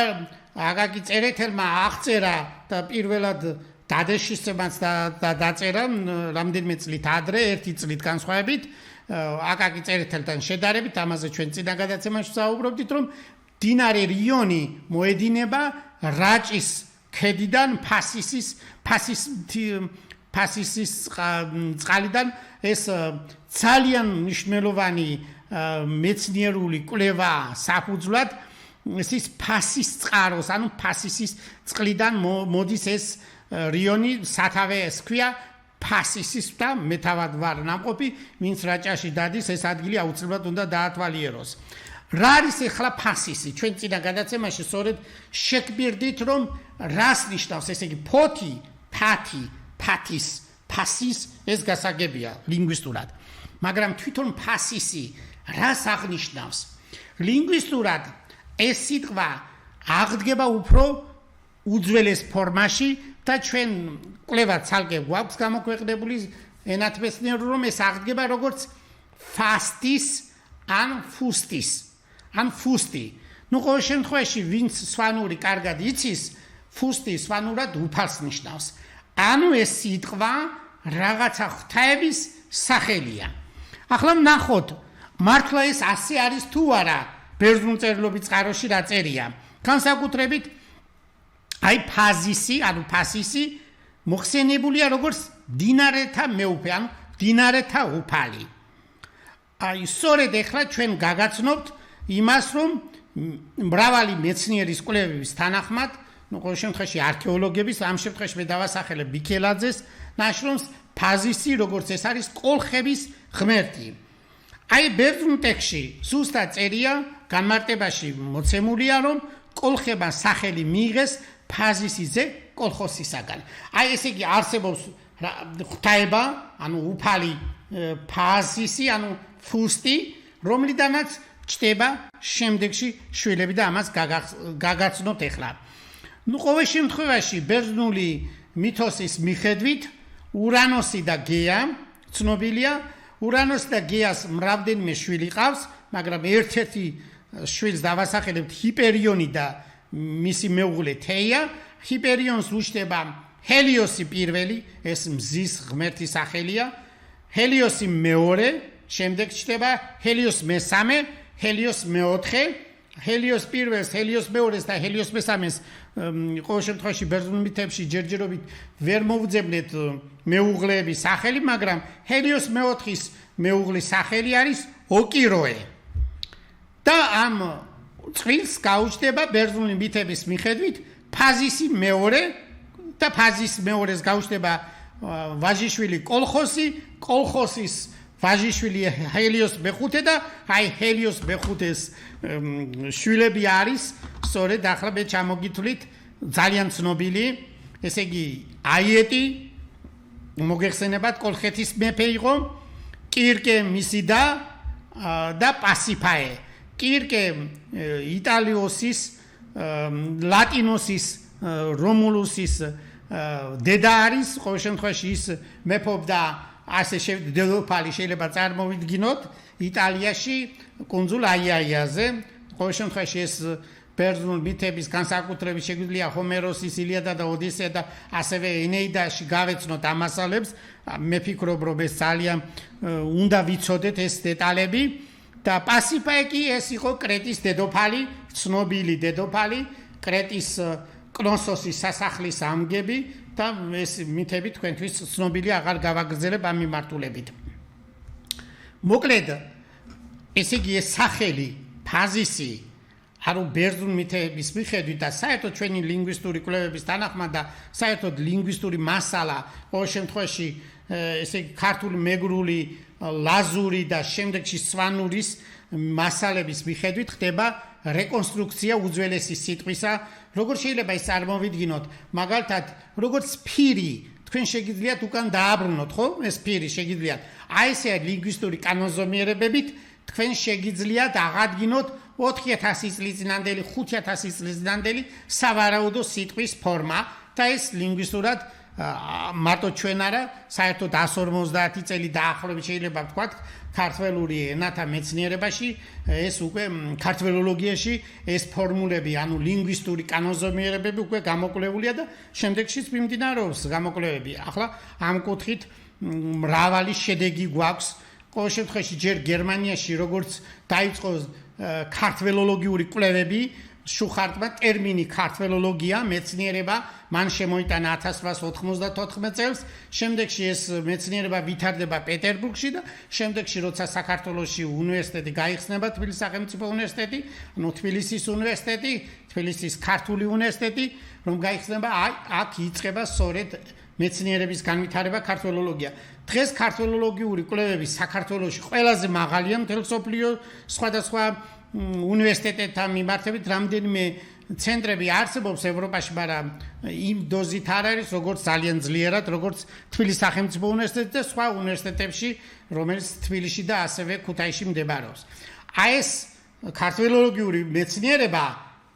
აკაკი წერეთელმა აღწერა და პირველად დადეშისებაც და დაწერა რამდენიმე წლით ადრე, ერთი წლით განსხვავებით აკაკი წერეთელთან შედარებით, ამაზე ჩვენ წინა გადაცემაში ვსაუბრობდით, რომ მდინარე რიონი მოედინება რაჭის ქედიდან ფასისის წყალიდან. ეს ძალიან მნიშვნელოვანი მეცნიერული კვლევა საფუძვლად ის ფასის წყაროს, ანუ ფასისის წყლიდან მოდის ეს რიონი, სათავეს ქვია ფასისის და მეთავად ვარ ნამყოფი, ვინც რაჭაში დადის, ეს ადგილი აუცილებლად უნდა დაათვალიეროს. რა არის ახლა ფასისი? ჩვენ წინა გადაცემაში სწორედ შეგვირდით, რომ რას ნიშნავს, ესე იგი ფოთი, ფათი, ფათის, ფასის, ეს გასაგებია ლინგვისტურად. მაგრამ თვითონ ფასისი რას აღნიშნავს? ლინგვისტურად ეს სიტყვა აღდგება უფრო უძველეს ფორმაში და ჩვენ კვლევა ცალკე გვაქვს გამოქვეყნებული ენათმეცნიერულად, რომ ეს აღდგება როგორც ფასტის ან ფუსტის ან ფუსტი. ყოველ შემთხვევაში ვინც სვანური კარგად იცის, ფუსტი სვანურად უფალს ნიშნავს. ანუ ეს სიტყვა რაღაცა ღვთაების სახელია. ახლა ვნახოთ, მართლა ეს ასე არის თუ არა ბერძნულ წერილობით წყაროში რა წერია. განსაკუთრებით აი ფაზისი, ანუ ფასისი მოხსენებულია როგორც მდინარეთა მეუფე, ანუ მდინარეთა უფალი. აი სწორედ ახლა ჩვენ გაგაცნობთ იმას, რომ მრავალი მეცნიერის კვლევების თანახმად, ყოველ შემთხვევაში არქეოლოგების, ამ შემთხვევაში მე დავასახელებ ბიქელაძეს ნაშრომს, ფაზისი როგორც ეს არის კოლხების ღმერთი. აი ბერძნულ ტექსტში ზუსტად წერია, განმარტებაში მოცემულია, რომ კოლხებმა სახელი მიიღეს ფაზისიზე კოლხოსისაგან. აი ესე იგი არსებობს ღვთაება, ანუ უფალი ფაზისი, ანუ ფუსტი, რომლიდანაც ჩდება შემდეგში შვილები და ამას გაგაცნობთ ახლა. ყოველ შემთხვევაში ბერძნული მითოსის მიხედვით ურანოსი და გეა ცნობილია. ურანოსი და გეას მრავდენიმე შვილი ყავს, მაგრამ ერთ-ერთი შვილს დავასახელებთ ჰიპერიონი და მისი მეუღლე თეია. ჰიპერიონს უშტება ჰელიოსი პირველი, ეს მზის ღმერთი სახელია. ჰელიოსი მეორე, შემდეგ ჩდება ჰელიოს მესამე, ჰელიოს მეოთხე. ჰელიოს პირველს, ჰელიოს მეორეს და ჰელიოს მესამეს ყოველ შემთხვევაში ბერძნულ მითებში ჯერჯერობით ვერ მოუძებნეთ მეუღლეების სახელი, მაგრამ ჰელიოს მეოთხის მეუღლის სახელი არის ოკიროე. და ამ წყვილს გაუჩნდება ბერძნული მითების მიხედვით ფაზისი მეორე და ფაზის მეორეს გაუჩნდება ვაჟიშვილი კოლხოსი, კოლხოსის ვაჟიშვილი ჰელიოს მეხუთე და აი ჰელიოს მეხუთეს შვილები არის სწორედ ახლა მე ჩამოგითვლით ძალიან ცნობილი, ესე იგი აიეტი მოგეხსენებათ კოლხეთის მეფე იყო, კირკე მისი და პასიფაე. კირკე იტალიოსის, ლატინოსის, რომულუსის დედა არის, ყოველ შემთხვევაში ის მეფობდა ასე დედოფალი შეიძლება წარმოვიდგინოთ იტალიაში კუნძულ აიაიაზე. ყოველ შემთხვევაში ეს ბერძნულ მითების განსაკუთრებით შეგვიძლია ჰომეროსის ილიადა და ოდისეა და ასევე ენეიდაში გავეცნოთ ამასალებს. მე ფიქრობ, რომ ეს ძალიან უნდა ვიცოდეთ ეს დეტალები. და პასიფაე კი ეს იყო კრეტის დედოფალი, ცნობილი დედოფალი, კრეტის კნოსოსის სასახლის ამგები და ეს მითები თქვენთვის ცნობილი, აღარ გავაგრძელებ ამ მიმართულებით. მოკლედ, ესე იგი ეს სახელი ფაზისი ანუ ბერძნულ მითების მიხედვით და საერთოდ ჩვენი ლინგვისტური კვლევების თანახმად და საერთოდ ლინგვისტური მასალა ყოველ შემთხვევაში ესე ქართული მეგრული ლაზური და შემდეგში სვანურის მასალების მიხედვით ხდება რეკონსტრუქცია უძველესი სიტყვისა როგორ შეიძლება ის წარმოვიდგინოთ მაგალითად როგორც ფირი თქვენ შეგიძლიათ უკან დააბრუნოთ ხო ეს ფირი შეგიძლიათ აი ესე ლინგვისტური კანონზომიერებებით თქვენ შეგიძლიათ აღადგინოთ 4000 წლის წინანდელი 5000 წლის წინანდელი სავარაუდო სიტყვის ფორმა და ეს ლინგვისტურად მარტო ჩვენ არა საერთოდ 150 წელი დაახლოებით შეიძლება ვთქვათ ქართველური ენათა მეცნიერებაში ეს უკვე ქართველოლოგიაში ეს ფორმულები ანუ ლინგვისტური კანონზომიერებები უკვე გამოკვლეულია და შემდეგშიც მიმდინარეობს გამოკვლევები ახლა ამ კუთხით მრავალი შედეგი გვაქვს ყოველ შემთხვევაში ჯერ გერმანიაში როგორც დაიწყო ქართველოლოგიური კვლევები შუხარტმა ტერმინი ქართველოლოგია მეცნიერება მან შემოიტანა 1894 წელს შემდეგში ეს მეცნიერება ვითარდება პეტერბურგში და შემდეგში როცა საქართველოში უნივერსიტეტი გაიხსნება თბილისის სახელმწიფო უნივერსიტეტი ანუ თბილისის უნივერსიტეტი თბილისის ქართული უნივერსიტეტი რომ გაიხსნება აქ იწყება სწორედ მეცნიერების განვითარება ქართველოლოგია დღეს ქართველოლოგიური კვლევები საქართველოში ყველაზე მაღალია მთელ მსოფლიო სხვადასხვა უნივერსიტეტებთან მიმართებით რამდენიმე ცენტრები არსებობს ევროპაში, მაგრამ იმ დოზით არ არის, როგორც ძალიან ძლიერად, როგორც თბილისის სახელმწიფო უნივერსიტეტი და სხვა უნივერსიტეტებში, რომელიც თბილისში და ასევე ქუთაისში მდებარეობს. აი ეს ქართველოლოგიური მეცნიერება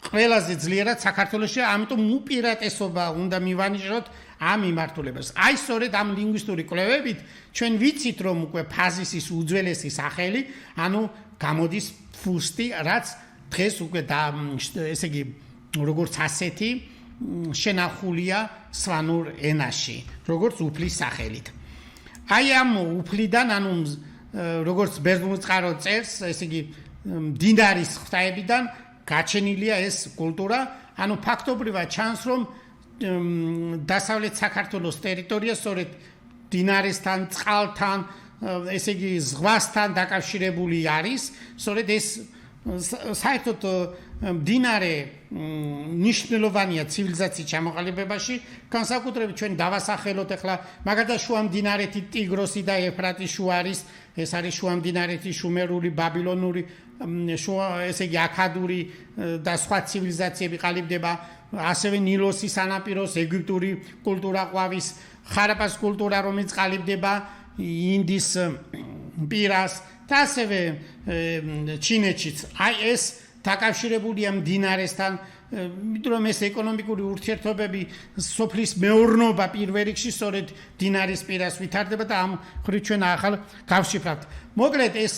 ყველაზე ძლიერად საქართველოში, ამიტომ უპირატესობა უნდა მივანიშნოთ ამ მიმართულებას. აი სწორედ ამ ლინგვისტური კვლევებით ჩვენ ვიცით, რომ უკვე ფაზისის უძველესი სახელი, ანუ გამოდის ფუსტი, რაც დღეს უკვე ესე იგი როგორც ასეთი შენახულია სვანურ ენაში, როგორც უფლის სახელით. აი ამ უფლიდან, ანუ როგორც ბერძნულ წყარო წერს, ესე იგი დინარის ღვთაებიდან გაჩენილია ეს კულტურა, ანუ ფაქტობრივად ჩანს, რომ დასავლეთ საქართველოს ტერიტორია სწორედ დინარისთან, წყალთან, ესე იგი ზღვასთან დაკავშირებული არის, სწორედ ეს საერთოდ დინარე ნიშნულოვანია ცივილიზაციის ჩამოყალიბებაში, განსაკუთრებით ჩვენ დავასახელოთ ახლა მაგალითად შუამდინარეთი ტიგროსი და ეფრატის შუა არის, ეს არის შუამდინარეთი შუმერული, ბაბილონური, ესე იგი აქადური და სხვა ცივილიზაციები ყალიბდება, ასევე ნილოსის სანაპიროს ეგვიპტური კულტურა ყვავის, ხარაპას კულტურა რომელიც ყალიბდება ინდის პირას და ასევე ჩინეთშიც. აი ეს დაკავშირებულია მდინარესთან, იმიტომ რომ ეს ეკონომიკური ურთიერთობები სოფლის მეურნეობა პირველ რიგში სწორედ დინარის პირას ვითარდება და ამ ხრივ ჩვენ ახალ გავშიფრავთ. მოკლედ ეს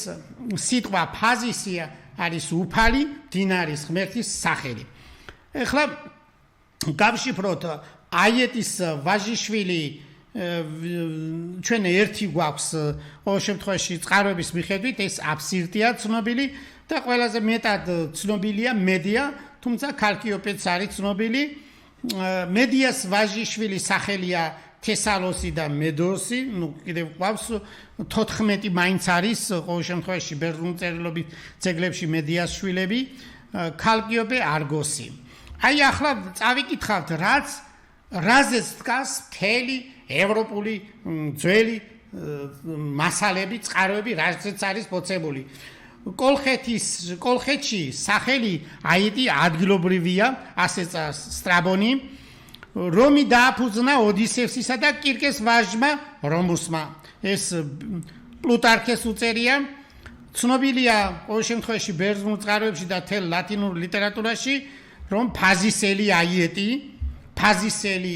სიტყვა ფაზისია არის უფალი დინარის ღმერთის სახელი. ეხლა გავშიფროთ აიეტის ვაჟიშვილი ჩვენ ერთი გვაქვს ყოველ შემთხვევაში წყაროების მიხედვით ეს აბსირტია ცნობილი და ყველაზე მეტად ცნობილია მედია, თუმცა ქალკიოპეც არის ცნობილი. მედიას ვაჟიშვილის სახელია თესალოსი და მედოსი, ну კიდევ გვაქვს 14 მაინც არის ყოველ შემთხვევაში ბერძნულ წერილობით ძეგლებში მედიას შვილები, ქალკიოპე არგოსი. აი ახლა წავიკითხავთ რაზეც დგას მთელი ევროპული ძველი მასალები, წყაროები, რაზეც არის მოცემული. კოლხეთში სახელი აიტი ადგილობრივია, ასე წავს სტრაბონი, რომი დააფუძნა ოდისევსისა და კირკეს ვაჟმა რომუსმა. ეს პლუტარქეს უწერია, ცნობილია ყოველ შემთხვევაში ბერძნულ წყაროებში და თელ ლათინურ ლიტერატურაში, რომ ფაზისელი აიეტი, ფაზისელი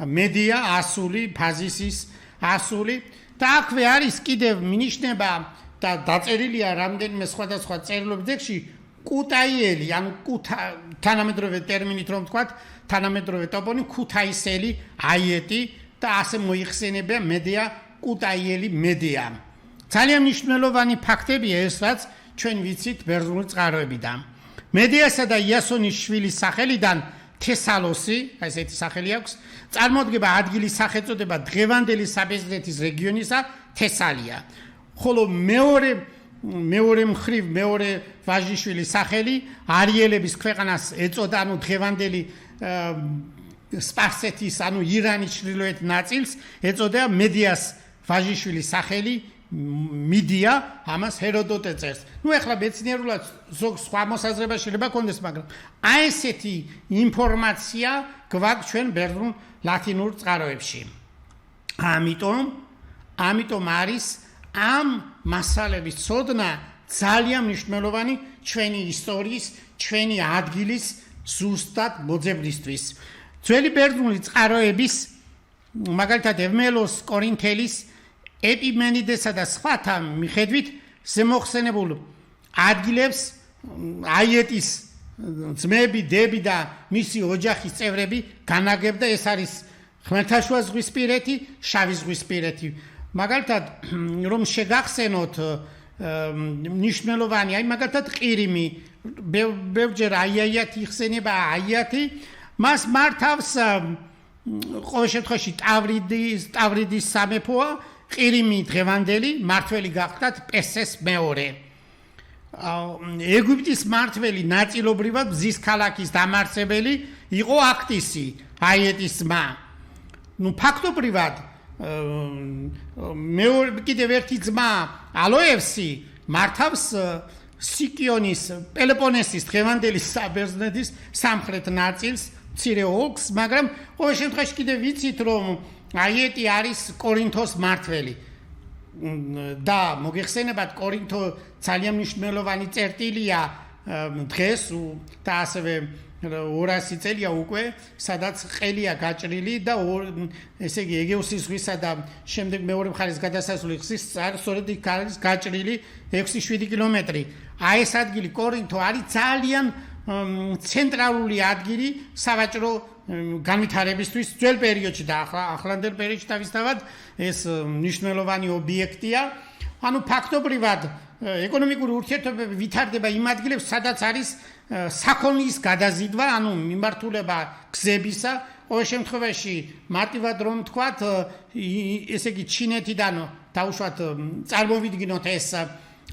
მედია, ასული, ფაზისის ასული და აქვე არის კიდევ მინიშნება და დაწერილია რამდენიმე სხვადასხვა წერილობის ძეგლში კუტაიელი, ანუ თანამედროვე ტერმინით რომ ვთქვათ, თანამედროვე ტოპონი ქუთაისელი აიეტი და ასე მოიხსენებია მედია კუტაიელი მედია. ძალიან მნიშვნელოვანი ფაქტებია ეს, რაც ჩვენ ვიცით ბერძნული წყაროებიდან. მედიასა და იასონის შვილის სახელიდან თესალოსი, ესეთი სახელი აქვს, წარმოდგება ადგილის სახელწოდება დღევანდელი საბერძნეთის რეგიონისა თესალია. ხოლო მეორე მეორე მხრივ მეორე ვაჟიშვილის სახელი არიელების ქვეყანას ეწოდა, ანუ დღევანდელი სპარსეთის, ანუ ირანის ჩრდილოეთ ნაწილს ეწოდა მედიას ვაჟიშვილის სახელი მიდია, ამას ჰეროდოტე წერს. ეხლა მეცნიერულად ზოგ სხვა მოსაზრება შეიძლება კონდეს, მაგრამ აი ესეთი ინფორმაცია გვაქვს ჩვენ ბერძნულ ლათინურ წყაროებში. ამიტომ არის ამ მასალების ცოდნა ძალიან მნიშვნელოვანი ჩვენი ისტორიის, ჩვენი ადგილის ზუსტად მოძებნისთვის. ძველი ბერძნული წყაროების, მაგალითად ევმელოს, კორინთელის, ეპიმენიდესა და სხვათა მიხედვით ზემოხსენებულ ადგილებს აიეტის ძმები, დები და მისი ოჯახის წევრები განაგებდა. ეს არის ხმელთაშუა ზღვისპირეთი, შავი ზღვისპირეთი. მაგალითად რომ შეგახსენოთ მნიშვნელოვანი, აი მაგალითად ყირიმი, ბევრჯერ აიათი იხსენება, აიათი მას მართავს ყოველ შემთხვევაში ტავრიდის სამეფოა, ყირიმი დღევანდელი მართველი გახდათ პესეს მეორე. ეგვიპტის მართველი ნაწილობრივად მზის ქალაქის დამარცხებელი იყო აქტისი, აიეტის ძმა. ფაქტობრივად კიდევ ერთი ძმა ალოევსი მართავს სიკიონის, პელოპონესის დღევანდელი საბერძნეთის სამხრეთ ნაწილს, მცირე ოლქს, მაგრამ ყოველ შემთხვევაში კიდევ ვიცით, რომ აიეტი არის კორინთოს მართველი და მოგეხსენებათ, კორინთო ძალიან მნიშვნელოვანი წერტილია დღეს და ასევე 200 წელია უკვე, სადაც ყელია გაჭრილი და ესე იგი ეგეოსის ზღვისა და შემდეგ მეორე მხარის გადასასვლელი გზის სწორედ იქ არის გაჭრილი 6-7 კილომეტრი. აი ეს ადგილი კორინთო არის ძალიან ცენტრალური ადგილი სავაჭრო განვითარებისთვის ძველ პერიოდში და ახლანდელ პერიოდში თავისთავად ეს მნიშვნელოვანი ობიექტია. ანუ ფაქტობრივად ეკონომიკური ურთიერთობები ვითარდება იმ ადგილებში, სადაც არის საქონლის გადაზიდვა, ანუ მიმართულება გზებისა. ყოველ შემთხვევაში მარტივად რომ ვთქვათ, ესე იგი ჩინეთიდან დაუშვათ წარმოვიდგინოთ ეს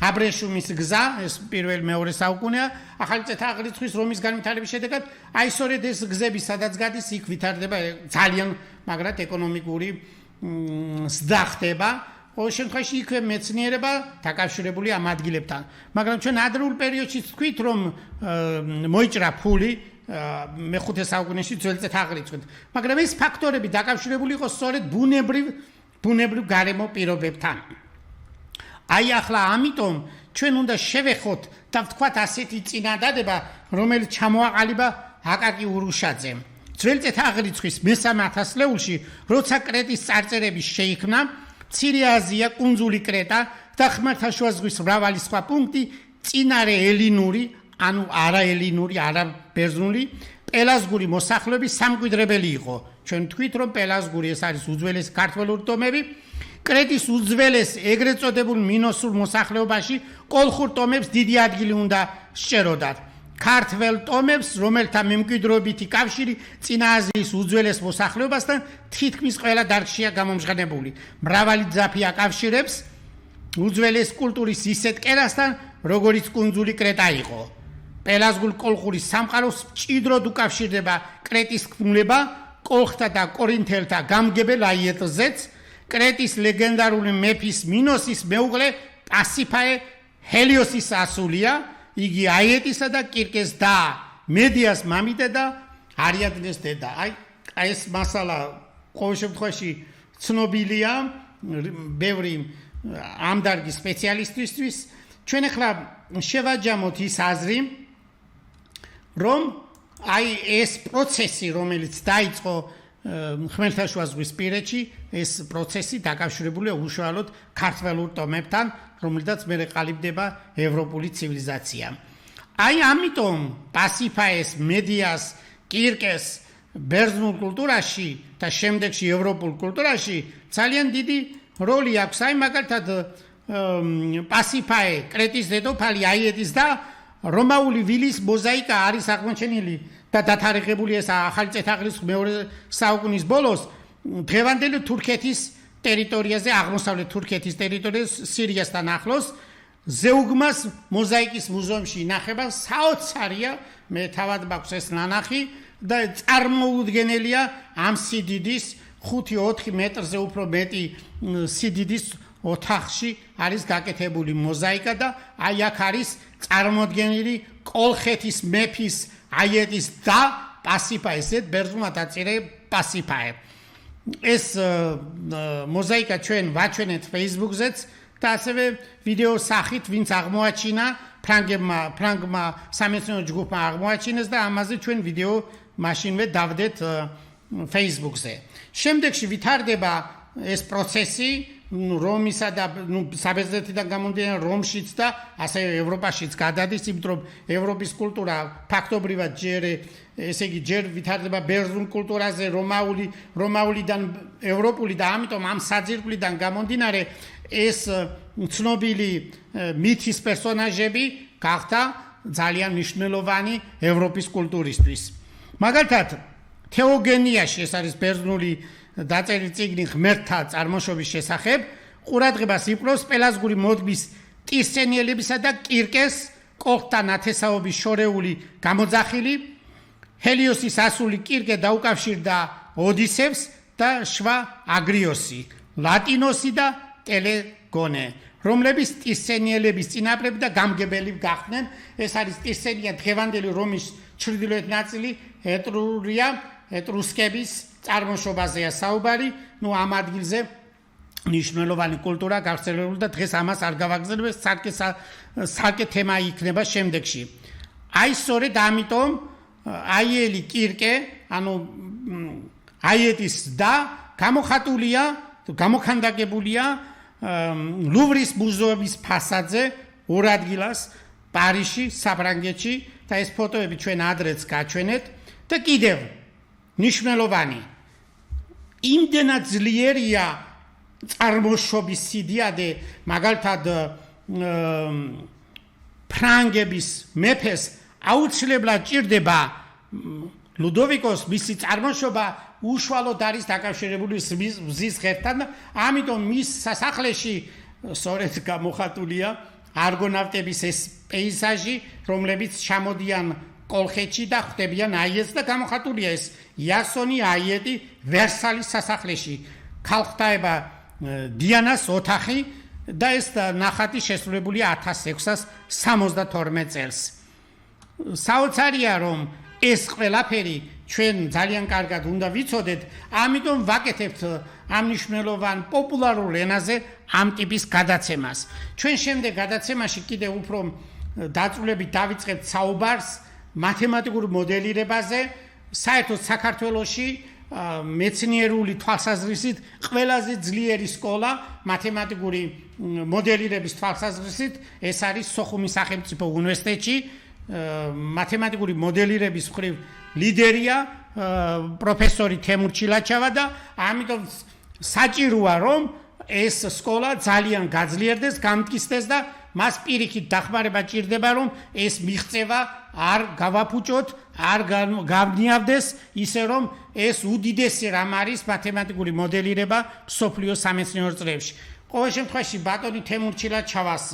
აბრეშუმის გზა, ეს პირველ-მეორე საუკუნეა, ახალი წელთაღრიცხვის რომის განვითარების შედეგად, აი სწორედ ეს გზები, სადაც გადის, იქ ვითარდება ძალიან მაგრად ეკონომიკური ზრდა ხდება. ყოველ შემთხვევაში იქვე მეცნიერება დაკავშირებული ამ ადგილებთან. მაგრამ ჩვენ ადრეულ პერიოდში ვთქვით, რომ მოიჭრა ფული მე-5 საუკუნეში ძველ წელთაღრიცხვით. მაგრამ ეს ფაქტორები დაკავშირებული იყო სწორედ ბუნებრივ გარემო პირობებთან. აი ახლა ამიტომ ჩვენ უნდა შევეხოთ და ვთქვათ ასეთი წინადადება, რომელიც ჩამოაყალიბა აკაკი ურუშაძემ. ძველ წელთაღრიცხვის მე-3 ათასწლეულში, როცა კრეტის წარწერები შეიქმნა, მცირე აზია, კუნძული კრეტა და ხმელთაშუა ზღვის მრავალი სხვა პუნქტი წინარე ელინური, ანუ არაელინური, არაბერძნული, პელაზგური მოსახლეობის სამკვიდრებელი იყო. ჩვენ თქვით, რომ პელაზგური ეს არის უძველესი ქართველური ტომები, კრეტის უძველეს ეგრეთ წოდებულ მინოსურ მოსახლეობაში კოლხურ ტომებს დიდი ადგილი უნდა სჭეროდათ. ქართველ ტომებს, რომელთა მემკვიდრეობითი კავშირი წინა აზიის უძველეს მოსახლეობასთან თითქმის ყველა დარგშია გამომჟღენებული. მრავალი ძაფი აკავშირებს უძველეს კულტურის ისეთ კერასთან, როგორიც კუნძული კრეტა იყო. პელაზგურ კოლხურის სამყაროს მჭიდროდ უკავშირდება კრეტის ქმულება კოლხთა და კორინთელთა გამგებელ აიეტზეც, კრეტის ლეგენდარული მეფის მინოსის მეუღლე პასიფაე ჰელიოსის ასულია. იგი აიეტისა და კირკეს და მედიას მამიდე და არიადნეს დედა. აი ეს მასალა ყოველ შემთხვევაში ცნობილია ბევრი ამ დარგის სპეციალისტისთვის. ჩვენ ახლა შევაჯამოთ ის აზრი, რომ აი ეს პროცესი, რომელიც დაიწყო ხმელთაშუა ზღვისპირეთში, ეს პროცესი დაკავშირებულია უშუალოდ ქართველურ ტომებთან, რომელთაც მერე ყალიბდება ევროპული ცივილიზაცია. აი ამიტომ პასიფაეს, მედიას, კირკეს ბერძნულ კულტურაში და შემდეგში ევროპულ კულტურაში ძალიან დიდი როლი აქვს. აი მაგალითად პასიფაე, კრეტის დედოფალი აიეტის და რომაული ვილის მოზაიკა არის აღმოჩენილი და დათარიღებული ეს ახალი წელთაღრიცხვის მეორე საუკუნის ბოლოს დღევანდელი თურქეთის ტერიტორიაზე, აღმოსავლეთ თურქეთის ტერიტორიაზე, სირიასთან ახლოს ზეუგმას მოზაიკის მუზეუმში ინახება, საოცარია, მე თავად მაქვს ეს ნანახი და წარმოუდგენელია ამ სიდიდის 5-4 მეტრზე უფრო მეტი სიდიდის ოთახში არის გაკეთებული მოზაიკა და აი აქ არის წარმოდგენილი კოლხეთის მეფის აიეტის და პასიფაესეთ ბერძნულად დაწერე პასიფაე. ეს მოზაიკა ჩვენ ვაჩვენეთ Facebook-ზეც და ასევე ვიდეო სახით, ვინც აღმოაჩინა, ფრანგმა სამეცნიერო ჯგუფმა აღმოაჩინეს და ამაზე ჩვენ ვიდეო მაშინვე დავდეთ Facebook-ზე. შემდეგში ვითარდება ეს პროცესი რომისა და საბერძნეთიდან გამომდინარე რომშიც და ასევე ევროპაშიც გადადის, იმიტომ რომ ევროპის კულტურა ფაქტობრივად ესე იგი ჯერ ვითარდება ბერძნულ კულტურაზე, რომაულიდან ევროპული და ამიტომ ამ საძირკვლიდან გამომდინარე ეს ცნობილი მითის პერსონაჟები გახდა ძალიან მნიშვნელოვანი ევროპის კულტურისთვის. მაგალითად, თეოგენიაში ეს არის ბერძნული დაწერილი წიგნი ღმერთთა წარმოშობის შესახებ, ყურადღებას იპყრობს პელაზგური მოდმის ტირსენიელებისა და კირკეს კოლხთა ნათესაობის შორეული გამოძახილი, ჰელიოსის ასული კირკე დაუკავშირდა ოდისევს და შვა აგრიოსი, ლატინოსი და ტელეგონე, რომლების ტირსენიელების წინაპრები და გამგებელი გახდნენ. ეს არის ტირსენია დღევანდელი რომის ჩრდილოეთ ნაწილი, ეტრუსკების წარმოშობაზეა საუბარი, ამ ადგილზე მნიშვნელოვანი კულტურა გავრცელებული და დღეს ამას არ გავაგრძელებთ, სარკე თემა იქნება შემდეგში. აი სწორედ ამიტომ აიელი კირკე, აიეტის და გამოხანდაგებულია ლუვრის მუზეუმის ფასადზე ორ ადგილას პარიზში, საფრანგეთში და ეს ფოტოები ჩვენ ადრეც გაჩვენეთ და კიდევ მნიშვნელოვანი იმდენად ძლიერია წარმოშობის სიდიადე, მაგალითად ფრანგების მეფეს აუცილებლად ჭირდება ლუდოვიკოს მისი წარმოშობა უშუალოდ არის დაკავშირებული მზის ღერთან, ამიტომ მის სასახლეში სწორედ გამოხატულია არგონავტების ეს პეიზაჟი, რომლებიც ჩამოდიან კოლხეთში და ხვდებიან აიეტს და გამოხატულია ეს იასონი აიეტი ვერსალის სასახლეში. ქალღმერთა დიანას ოთახი და ეს ნახატი შესრულებულია 1672 წელს. საოცარია რომ ეს ყველაფერი ჩვენ ძალიან კარგად უნდა ვიცოდეთ, ამიტომ ვაკეთებთ ამ მნიშვნელოვან პოპულარულ ენაზე ამ ტიპის გადაცემას. ჩვენ შემდეგ გადაცემაში კიდევ უფრო დაწვრილებით დავიწყებთ საუბარს მათემატიკურ მოდელირებაზე, საერთოდ საქართველოში მეცნიერული თვალსაზრისით ყველაზე ძლიერი სკოლა მათემატიკური მოდელირების თვალსაზრისით ეს არის სოხუმის სახელმწიფო უნივერსიტეტში. მათემატიკური მოდელირების მხრივ ლიდერია პროფესორი თემურ ჩილაჩავა და ამიტომ საჭიროა რომ ეს სკოლა ძალიან გაძლიერდეს, გამტკიცდეს და მას პირიქით დახმარება ჭირდება რომ ეს მიღწევა არ გავაფუჭოთ, არ გავნიავდეს, ისე რომ ეს უდიდესი რამ არის მათემატიკური მოდელირება მსოფლიო სამეცნიერო წრეებში. ყოველ შემთხვევაში ბატონი თემურ ჩილაჩავას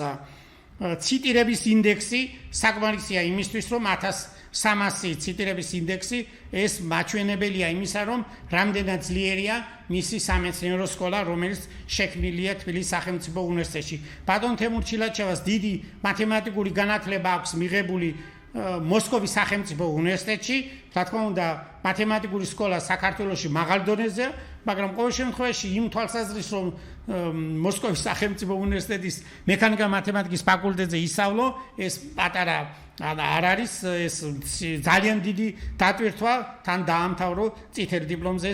ციტირების ინდექსი საკმარისია იმისთვის, რომ 1300 ციტირების ინდექსი ეს მაჩვენებელია იმისა, რომ რამდენად ძლიერია მისი სამეცნიერო სკოლა, რომელიც შექმნილია თბილისის სახელმწიფო უნივერსიტეტში. ბატონ თემურ ჩილაჩავას დიდი მათემატიკური განათლება აქვს მიღებული მოსკოვის სახელმწიფო უნივერსიტეტში, რა თქმა უნდა, მათემატიკური სკოლა საქართველოში მაღალ დონეზეა, მაგრამ ყოველ შემთხვევაში იმ თვალსაზრისით, რომ მოსკოვის სახელმწიფო უნივერსიტეტის მექანიკა-მათემატიკის ფაკულტეტზე ისავლო, ეს პატარა არ არის, ეს ძალიან დიდი დატვირთვა, თან დაამთავრო წითელ დიპლომზე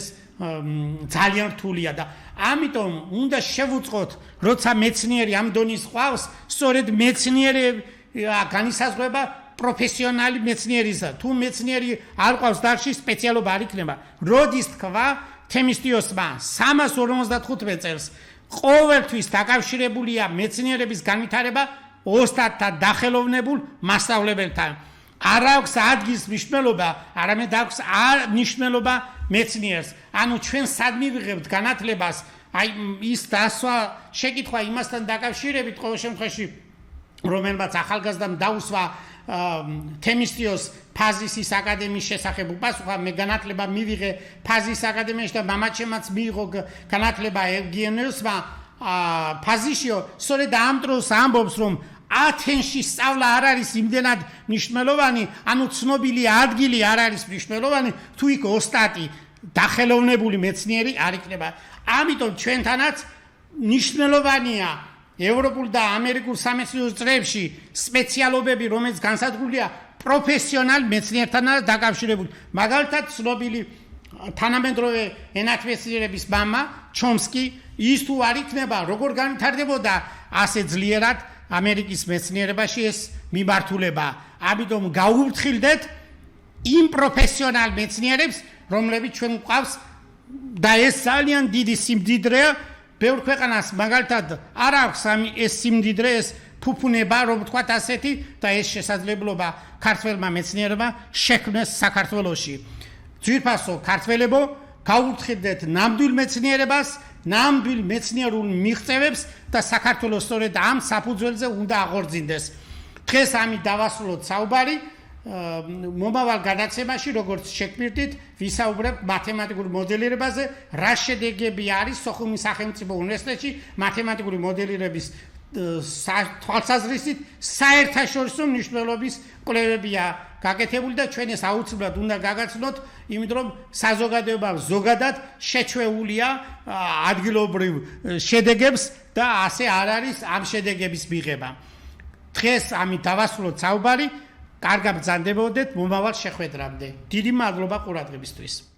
ძალიან რთულია და ამიტომ უნდა შევუწყოთ, როცა მეცნიერი ამ დონის ყავს, სწორედ მეცნიერი განისაზღვრება პროფესიონალი მეცნიერისა. თუ მეცნიერი არ ყავს დარში, სპეციალობა არ იქნება. როდის თქვა თემისტიოსმა 355 წელს ყოველთვის დაკავშირებულია მეცნიერების განვითარება ოსტატთა დახელოვნებულ მასწავლებელთან. არ აქვს ადგის მნიშვნელობა, არამედ აქვს მნიშვნელობა მეცნიერს. ანუ ჩვენ სად მივიღებთ განათლებას, აი ის დასვა შეკითხვა იმასთან დაკავშირებით ყოველ შემთხვევაში რომელმაც ახალგაზრდამ დაუსვა თემისტიოს ფაზისის აკადემიის შესახებ უპასუხა მე განათლება მივიღე ფაზის აკადემიაში და მამაჩემაც მიიღო განათლება ევგენიოსმა ფაზიშიო სწორედ ამ დროს ამბობს რომ ათენში სწავლა არ არის იმდენად მნიშვნელოვანი ანუ ცნობილი ადგილი არ არის მნიშვნელოვანი თუ იქ ოსტატი დახელოვნებული მეცნიერი არ იქნება ამიტომ ჩვენთანაც მნიშვნელოვანია ევროპულ და ამერიკულ სამეცნიერო წრეებში სპეციალობები რომელიც განსაზღვრულია პროფესიონალ მეცნიერთან დაკავშირებული მაგალითად ცნობილი თანამედროვე ენათმეცნიერების მამა ჩომსკი ის თუ არ იქნება როგორ განვითარდებოდა ასე ძლიერად ამერიკის მეცნიერებაში ეს მიმართულება ამიტომ გაუვრთხილდეთ იმ პროფესიონალ მეცნიერებს რომლებიც ჩვენ გვყავს და ეს ძალიან დიდი სიმდიდრეა ბევრ ქვეყანას მაგალითად არ აქვს ეს სიმდიდრე ეს ფუფუნება რომ ვთქვათ ასეთი და ეს შესაძლებლობა ქართველმა მეცნიერებმა შექმნეს საქართველოში ძვირფასო ქართველებო გაუვრთხილდეთ ნამდვილ მეცნიერებას ნამდვილ მეცნიერულ მიღწევებს და საქართველოს სწორედ ამ საფუძველზე უნდა აღორძინდეს დღეს ამით დავასრულოთ საუბარი მომავალ გადაცემაში როგორც შეგვირდით ვისაუბრებთ მათემატიკურ მოდელირებაზე რა შედეგები არის სოხუმის სახელმწიფო უნივერსიტეტში მათემატიკური მოდელირების თვალსაზრისით საერთაშორისო მნიშვნელობის კვლევებია გაკეთებული და ჩვენ ეს აუცილებლად უნდა გაგაცნოთ იმიტომ რომ საზოგადოებამ ზოგადად შეჩვეულია ადგილობრივ შედეგებს და ასე არ არის ამ შედეგების მიღება დღეს ამით დავასრულოთ საუბარი კარგად ბრძანდებოდეთ მომავალ შეხვედრამდე დიდი მადლობა ყურადღებისთვის